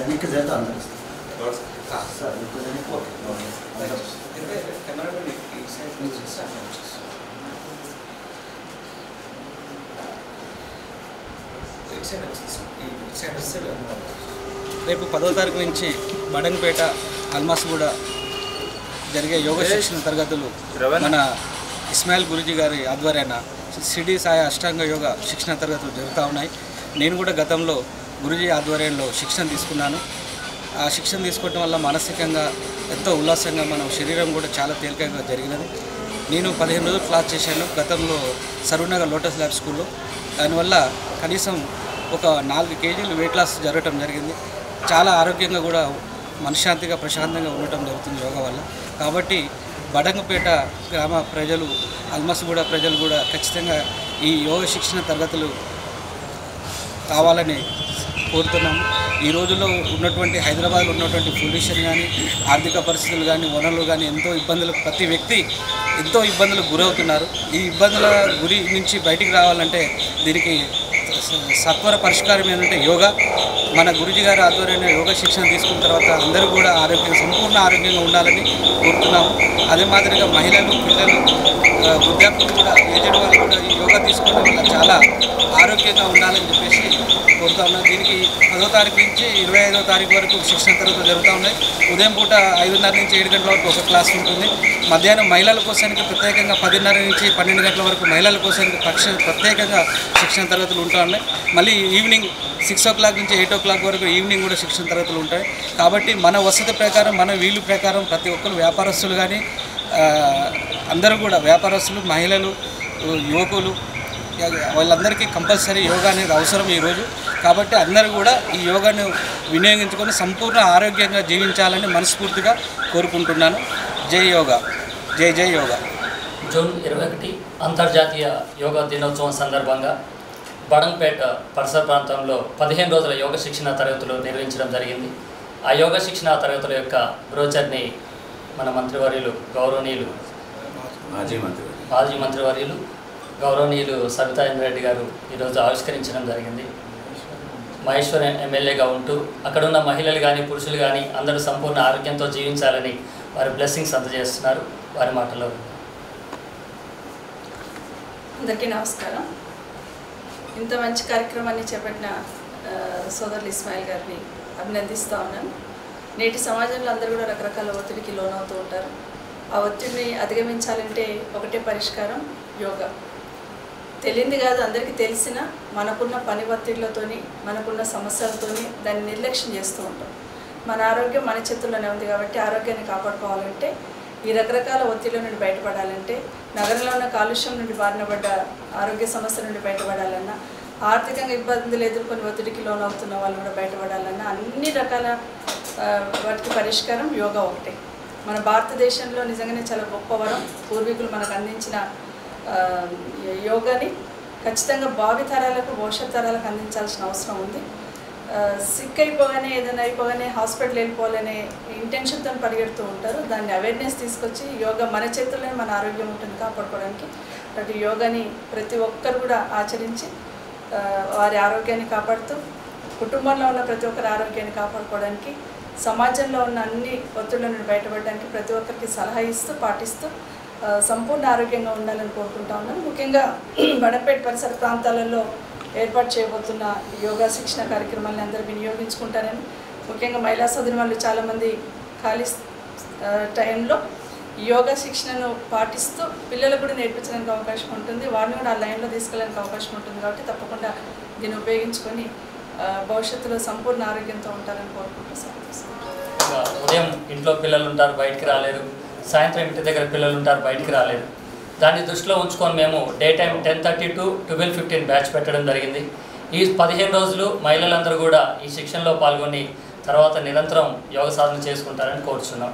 सैनिक रहता अंदर सर రేపు 10వ తారీఖు నుంచి బడంగపేట అల్మాస్గూడ జరిగే యోగ శిక్షణ తరగతులు మన ఇస్మాయిల్ గురూజీ గారి ఆధ్వర్యాన షిరిడి సాయి అష్టాంగ యోగ శిక్షణ తరగతులు జరుగుతూ ఉన్నాయి. నేను కూడా గతంలో గురూజీ ఆధ్వర్యంలో శిక్షణ తీసుకున్నాను. ఆ శిక్షణ తీసుకోవడం వల్ల మానసికంగా ఎంతో ఉల్లాసంగా మన శరీరం కూడా చాలా తేలికగా జరిగినది. నేను 15 రోజులు క్లాస్ చేశాను గతంలో సరూనగర్ లోటస్ ల్యాబ్ స్కూల్లో. దానివల్ల కనీసం ఒక 4 కేజీలు వెయిట్ లాస్ జరగటం జరిగింది. చాలా ఆరోగ్యంగా కూడా మనశ్శాంతిగా ప్రశాంతంగా ఉండటం జరుగుతుంది యోగా వల్ల. కాబట్టి బడంగపేట గ్రామ ప్రజలు అల్మాస్గూడ ప్రజలు కూడా ఖచ్చితంగా ఈ యోగ శిక్షణ తరగతులు కావాలని కోరుతున్నాము. ఈ రోజుల్లో ఉన్నటువంటి హైదరాబాద్లో ఉన్నటువంటి పొల్యూషన్ కానీ ఆర్థిక పరిస్థితులు కానీ వనరులు కానీ ఎంతో ఇబ్బందులు, ప్రతి వ్యక్తి ఎంతో ఇబ్బందులకు గురవుతున్నారు. ఈ ఇబ్బందుల గురి నుంచి బయటికి రావాలంటే దీనికి సత్వర పరిష్కారం ఏంటంటే యోగా. మన గురూజీ గారి ఆధ్వర్యంలో యోగా శిక్షణ తీసుకున్న తర్వాత అందరూ కూడా సంపూర్ణ ఆరోగ్యంగా ఉండాలని కోరుతున్నాము. అదే మాదిరిగా మహిళలు, పిల్లలు, వృద్ధాప్యులు కూడా, ఏజ్డ్ వాళ్ళు కూడా ఈ యోగా తీసుకోవడం వల్ల చాలా ఆరోగ్యంగా ఉండాలని చెప్పేసి కోరుతా ఉన్నాం. దీనికి 10వ తారీఖు నుంచి 25వ తారీఖు వరకు శిక్షణ తరగతులు జరుగుతూ ఉన్నాయి. ఉదయం పూట 5:30 నుంచి 7 గంటల వరకు ఒక క్లాస్ ఉంటుంది. మధ్యాహ్నం మహిళల కోసానికి ప్రత్యేకంగా 10:30 నుంచి 12 గంటల వరకు మహిళల కోసానికి ప్రత్యేకంగా శిక్షణ తరగతులు ఉంటా ఉన్నాయి. మళ్ళీ ఈవినింగ్ 6 o'clock నుంచి 8 o'clock వరకు ఈవినింగ్ కూడా శిక్షణ తరగతులు ఉంటాయి. కాబట్టి మన వసతి ప్రకారం, మన వీలు ప్రకారం ప్రతి ఒక్కరు వ్యాపారస్తులు కానీ అందరూ కూడా వ్యాపారస్తులు, మహిళలు, యువకులు వాళ్ళందరికీ కంపల్సరీ యోగా అనేది అవసరం ఈరోజు. కాబట్టి అందరూ కూడా ఈ యోగాను వినియోగించుకొని సంపూర్ణ ఆరోగ్యంగా జీవించాలని మనస్ఫూర్తిగా కోరుకుంటున్నాను. జై యోగా, జై జై యోగా. జూన్ 21 అంతర్జాతీయ యోగా దినోత్సవం సందర్భంగా బడంగపేట పరిసర ప్రాంతంలో 15 రోజుల యోగ శిక్షణ తరగతులు నిర్వహించడం జరిగింది. ఆ యోగ శిక్షణ తరగతుల యొక్క బ్రోచర్ని మన మంత్రివర్యులు గౌరవనీయులు మాజీ మంత్రివర్యులు గౌరవనీయులు సబితా ఇంద్రారెడ్డి గారు ఈరోజు ఆవిష్కరించడం జరిగింది. మహేశ్వరం ఎమ్మెల్యేగా ఉంటూ అక్కడున్న మహిళలు కానీ పురుషులు కానీ అందరూ సంపూర్ణ ఆరోగ్యంతో జీవించాలని వారి బ్లెస్సింగ్స్ అందజేస్తున్నారు. వారి మాటల్లో. అందరికీ నమస్కారం. ఇంత మంచి కార్యక్రమాన్ని చేపట్టిన సోదరులు ఇస్మాయిల్ గారిని అభినందిస్తూ ఉన్నాను. నేటి సమాజంలో అందరూ కూడా రకరకాల ఒత్తిడికి లోనవుతూ ఉంటారు. ఆ ఒత్తిడిని అధిగమించాలంటే ఒకటే పరిష్కారం, యోగా. తెలియంది కాదు, అందరికీ తెలిసిన మనకున్న పని ఒత్తిడిలతోని, మనకున్న సమస్యలతోని దాన్ని నిర్లక్ష్యం చేస్తూ ఉంటాం. మన ఆరోగ్యం మన చేతుల్లోనే ఉంది. కాబట్టి ఆరోగ్యాన్ని కాపాడుకోవాలంటే, ఈ రకరకాల ఒత్తిళ్ల నుండి బయటపడాలంటే, నగరంలో ఉన్న కాలుష్యం నుండి బారిన పడ్డ ఆరోగ్య సమస్యల నుండి బయటపడాలన్నా, ఆర్థికంగా ఇబ్బందులు ఎదుర్కొని ఒత్తిడికి లోనవుతున్న వాళ్ళు కూడా బయటపడాలన్నా, అన్ని రకాల వాటికి పరిష్కారం యోగా ఒకటే. మన భారతదేశంలో నిజంగానే చాలా గొప్ప వరం. పూర్వీకులు మనకు అందించిన యోగాని ఖచ్చితంగా భావితరాలకు, భవిష్యత్ తరాలకు అందించాల్సిన అవసరం ఉంది. సిక్ అయిపోగానే, ఏదైనా అయిపోగానే హాస్పిటల్ వెళ్ళిపోవాలనే ఇంటెన్షన్తో పరిగెడుతూ ఉంటారు. దాన్ని అవేర్నెస్ తీసుకొచ్చి యోగా మన చేతుల్లోనే మన ఆరోగ్యం ఉంటుంది కాపాడుకోవడానికి. అటు యోగాని ప్రతి ఒక్కరు కూడా ఆచరించి వారి ఆరోగ్యాన్ని కాపాడుతూ, కుటుంబంలో ఉన్న ప్రతి ఒక్కరి ఆరోగ్యాన్ని కాపాడుకోవడానికి, సమాజంలో ఉన్న అన్ని ఒత్తిళ్ల నుండి బయటపడడానికి ప్రతి ఒక్కరికి సలహా ఇస్తూ, పాటిస్తూ సంపూర్ణ ఆరోగ్యంగా ఉండాలని కోరుకుంటా ఉన్నాను. ముఖ్యంగా బడంగపేట పరిసర ప్రాంతాలలో ఏర్పాటు చేయబోతున్న యోగా శిక్షణ కార్యక్రమాన్ని అందరూ వినియోగించుకుంటారని, ముఖ్యంగా మహిళా సోదరి వాళ్ళు చాలామంది ఖాళీ టైంలో యోగా శిక్షణను పాటిస్తూ పిల్లలకు కూడా నేర్పించడానికి అవకాశం ఉంటుంది. వారిని కూడా ఆ లైన్లో తీసుకెళ్ళడానికి అవకాశం ఉంటుంది. కాబట్టి తప్పకుండా దీన్ని ఉపయోగించుకొని భవిష్యత్తులో సంపూర్ణ ఆరోగ్యంతో ఉంటారని కోరుకుంటున్నాను. ఉదయం ఇంట్లో పిల్లలు ఉంటారు, బయటికి రాలేరు. సాయంత్రం ఇంటి దగ్గర పిల్లలు ఉంటారు, బయటికి రాలేరు. దాన్ని దృష్టిలో ఉంచుకొని మేము డే టైం 10:30 to 12:15 బ్యాచ్ పెట్టడం జరిగింది. ఈ 15 రోజులు మహిళలందరూ కూడా ఈ శిక్షణలో పాల్గొని తర్వాత నిరంతరం యోగ సాధన చేసుకుంటారని కోరుచున్నాం.